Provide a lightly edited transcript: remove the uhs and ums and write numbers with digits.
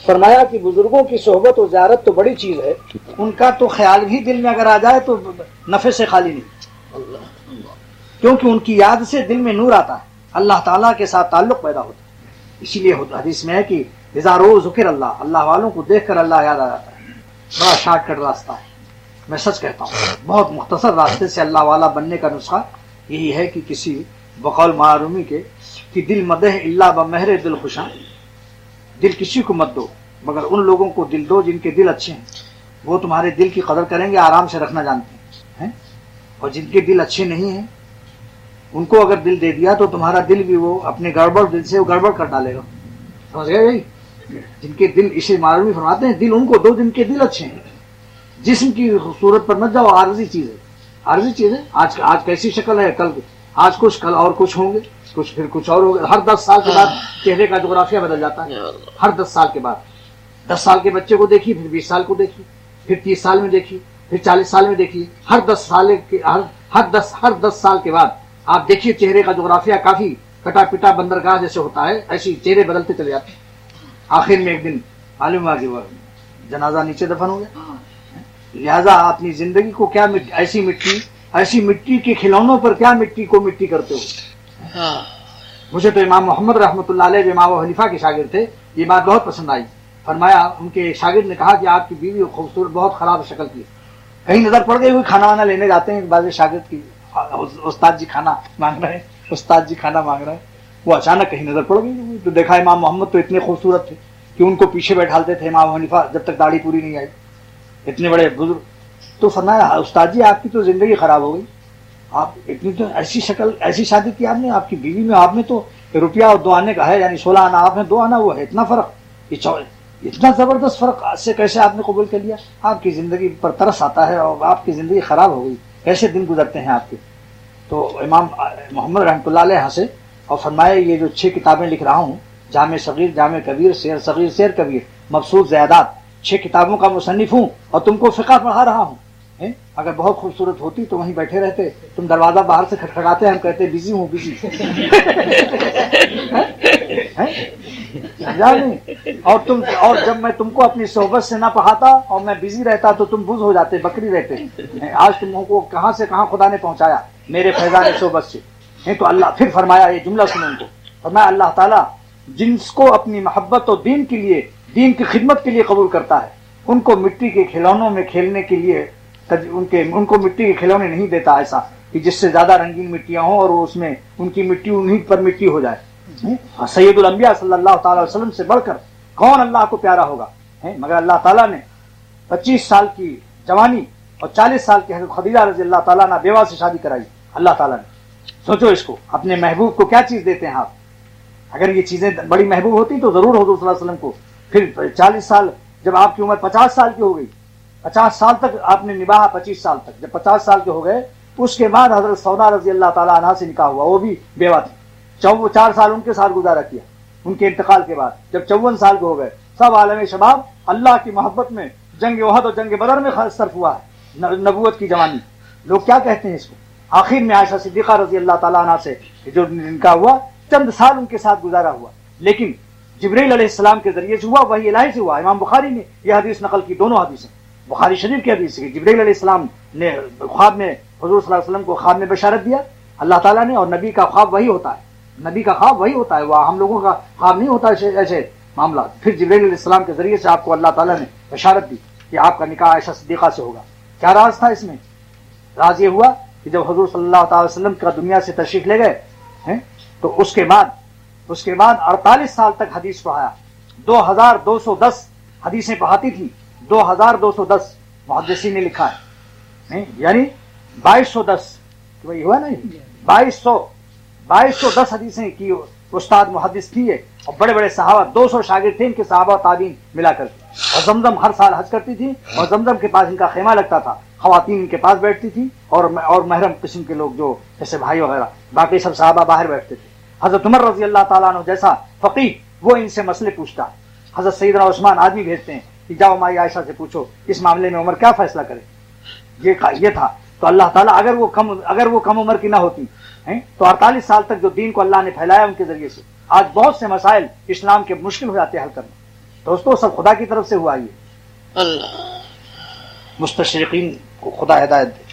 فرمایا کہ بزرگوں کی صحبت و زیارت تو بڑی چیز ہے، ان کا تو خیال بھی دل میں اگر آ جائے تو نفع سے خالی نہیں، کیونکہ ان کی یاد سے دل میں نور آتا ہے، اللہ تعالیٰ کے ساتھ تعلق پیدا ہوتا ہے۔ اسی لیے حدیث میں ہے کہ اذا روز ذکر اللہ، اللہ والوں کو دیکھ کر اللہ یاد آ جاتا ہے۔ بڑا شارٹ کٹ راستہ ہے، میں سچ کہتا ہوں، بہت مختصر راستے سے اللہ والا بننے کا نسخہ یہی ہے کہ کسی بقول معرومی کے کہ دل مدح اللہ بمہر دل خوشاں، دل کسی کو مت دو مگر ان لوگوں کو دل دو جن کے دل اچھے ہیں، وہ تمہارے دل کی قدر کریں گے، آرام سے رکھنا جانتے ہیں، اور جن کے دل اچھے نہیں ہیں ان کو اگر دل دے دیا تو تمہارا دل بھی وہ اپنے گڑبڑ دل سے وہ گڑبڑ کر ڈالے گا، سمجھ گئے بھائی؟ جن کے دل، اسے معرومی فرماتے ہیں دل ان کو دو جن کے دل اچھے ہیں، جسم کی صورت پر مت جاؤ، عارضی چیز ہے، عارضی چیز ہے، آج کیسی شکل ہے، کل آج کچھ، کل اور کچھ ہوں گے، کچھ پھر کچھ اور ہوگا، ہر 10 سال کے بعد چہرے کا جغرافیہ بدل جاتا ہے، ہر 10 سال کے بعد، 10 سال کے بچے کو دیکھیے، پھر 20 سال کو دیکھیے، پھر 30 سال میں دیکھیے، پھر 40 سال میں دیکھیے، ہر 10 سال کے بعد آپ دیکھیے چہرے کا جغرافیہ کافی کٹا پٹا بندرگاہ جیسے ہوتا ہے، ایسی چہرے بدلتے چلے جاتے ہیں۔ آخر میں ایک دن معلوم ہوا کہ وہ جنازہ نیچے دفن ہو گیا، لہذا اپنی زندگی کو کیا ایسی مٹی کے کھلونوں پر کیا مٹی کو مٹی کرتے ہو۔ مجھے تو امام محمد رحمۃ اللہ علیہ جو امام ابو حنیفہ کے شاگرد تھے، یہ بات بہت پسند آئی۔ فرمایا، ان کے شاگرد نے کہا کہ آپ کی بیوی خوبصورت، بہت خراب شکل کی، کہیں نظر پڑ گئی ہوئی، کھانا وانا لینے جاتے ہیں بعض شاگرد کی، استاد جی کھانا مانگ رہے ہیں، استاد جی کھانا مانگ رہے ہیں، وہ اچانک کہیں نظر پڑ گئی تو دیکھا امام محمد تو اتنے خوبصورت تھے کہ ان کو پیچھے بیٹھالتے تھے امام حنیفہ جب تک داڑھی پوری نہیں آئی، اتنے بڑے بزرگ۔ تو فرمایا، استاد جی آپ کی تو زندگی خراب ہو گئی، آپ اتنی تو ایسی شکل، ایسی شادی کی آپ نے، آپ کی بیوی میں آپ نے تو روپیہ اور 2 آنے کا ہے، یعنی 16 آنا آپ نے 2 آنا وہ ہے، اتنا فرق، اتنا زبردست فرق سے کیسے آپ نے قبول کر لیا؟ آپ کی زندگی پر ترس آتا ہے اور آپ کی زندگی خراب ہو گئی، کیسے دن گزرتے ہیں آپ کے؟ تو امام محمد رحمۃ اللہ علیہ ہنسے اور فرمائے، یہ جو 6 کتابیں لکھ رہا ہوں، جامع صغیر، جامع کبیر، سیر صغیر، سیر کبیر، مبسوط زیادات، 6 کتابوں کا مصنف ہوں اور تم کو فقہ پڑھا رہا ہوں۔ اگر بہت خوبصورت ہوتی تو وہیں بیٹھے رہتے، تم دروازہ باہر سے کھٹکھٹاتے، ہم کہتے بزی ہوں، بزی اور جب میں تم کو اپنی صحبت سے نہ پڑھاتا اور میں بزی رہتا تو تم بز ہو جاتے، بکری رہتے۔ آج تم کو کہاں سے کہاں خدا نے پہنچایا میرے فیضان صحبت سے۔ تو اللہ پھر فرمایا، یہ جملہ سنو ان کو، فرمایا اللہ تعالیٰ جن کو اپنی محبت اور دین کے لیے، دین کی خدمت کے لیے قبول کرتا ہے، ان کو مٹی کے کھلونوں میں کھیلنے کے لیے ان کو مٹی کے کھلونے نہیں دیتا، ایسا کہ جس سے زیادہ رنگین مٹیاں ہوں اور اس میں ان کی مٹی انہیں پر مٹی ہو جائے۔ سید الانبیاء صلی اللہ تعالی وسلم سے بڑھ کر کون اللہ کو پیارا ہوگا؟ مگر اللہ تعالیٰ نے 25 سال کی جوانی اور 40 سال کی حضرت خدیجہ رضی اللہ تعالیٰ نے بیوہ سے شادی کرائی اللہ تعالیٰ نے۔ سوچو اس کو، اپنے محبوب کو کیا چیز دیتے ہیں آپ؟ اگر یہ چیزیں بڑی محبوب ہوتی تو ضرور حضور صلی اللہ علیہ وسلم کو پھر 40 سال، جب آپ کی عمر 50 سال کی ہو گئی، 50 سال تک آپ نے نباہا، 25 سال تک، جب 50 سال کے ہو گئے اس کے بعد حضرت سودا رضی اللہ تعالیٰ عنہ سے نکاح ہوا، وہ بھی بیوہ تھی، 4 سال ان کے ساتھ گزارا کیا ان کے انتقال کے بعد۔ جب 54 سال کے ہو گئے، سب عالم شباب اللہ کی محبت میں جنگ احد اور جنگ بدر میں صرف ہوا ہے، نبوت کی جوانی۔ لوگ کیا کہتے ہیں اس کو؟ آخر میں عائشہ صدیقہ رضی اللہ تعالیٰ عنہ سے جو نکاح ہوا، چند سال ان کے ساتھ گزارا ہوا، لیکن جبریل علیہ السلام کے ذریعے سے ہوا، وحی الہی سے ہوا۔ امام بخاری نے یہ حدیث نقل کی، دونوں حدیثیں بخاری شریف کی حدیث ہے، جبریل علیہ السلام نے خواب میں حضور صلی اللہ علیہ وسلم کو خواب میں بشارت دیا اللہ تعالیٰ نے، اور نبی کا خواب وہی ہوتا ہے، نبی کا خواب وہی ہوتا ہے، وہ ہم لوگوں کا خواب نہیں ہوتا ایسے معاملات۔ پھر جبریل علیہ السلام کے ذریعے سے آپ کو اللہ تعالیٰ نے بشارت دی کہ آپ کا نکاح عائشہ صدیقہ سے ہوگا۔ کیا راز تھا اس میں؟ راز یہ ہوا کہ جب حضور صلی اللہ تعالی وسلم کا دنیا سے تشریف لے گئے تو اس کے بعد 48 سال تک حدیث پڑھایا، 2210 حدیثیں پڑھاتی تھی، 2210 محدثین نے لکھا ہے، یعنی 2210، وہی ہوا نا، 2210 حدیثیں کی استاد محدث تھی ہے، اور بڑے بڑے صحابہ، 200 شاگرد تھے ان کے، صحابہ و تابعین ملا کر، اور زمزم ہر سال حج کرتی تھی، اور زمزم کے پاس ان کا خیمہ لگتا تھا، خواتین ان کے پاس بیٹھتی تھی، اور محرم قسم کے لوگ جو جیسے بھائی وغیرہ، باقی سب صحابہ باہر بیٹھتے تھے۔ حضرت عمر رضی اللہ تعالیٰ عنہ جیسا فقیہ وہ ان سے مسئلے پوچھتا ہے، حضرت سیدنا عثمان آدمی بھیجتے ہیں کہ جاؤ مائی عائشہ سے پوچھو اس معاملے میں عمر کیا فیصلہ کرے، یہ تھا۔ تو اللہ تعالیٰ اگر وہ کم عمر کی نہ ہوتی تو 48 سال تک جو دین کو اللہ نے پھیلایا ان کے ذریعے سے، آج بہت سے مسائل اسلام کے مشکل ہو جاتے ہیں حل کرنا۔ دوستو سب خدا کی طرف سے ہوا یہ. اللہ مستشرقین کو خدا ہدایت دے.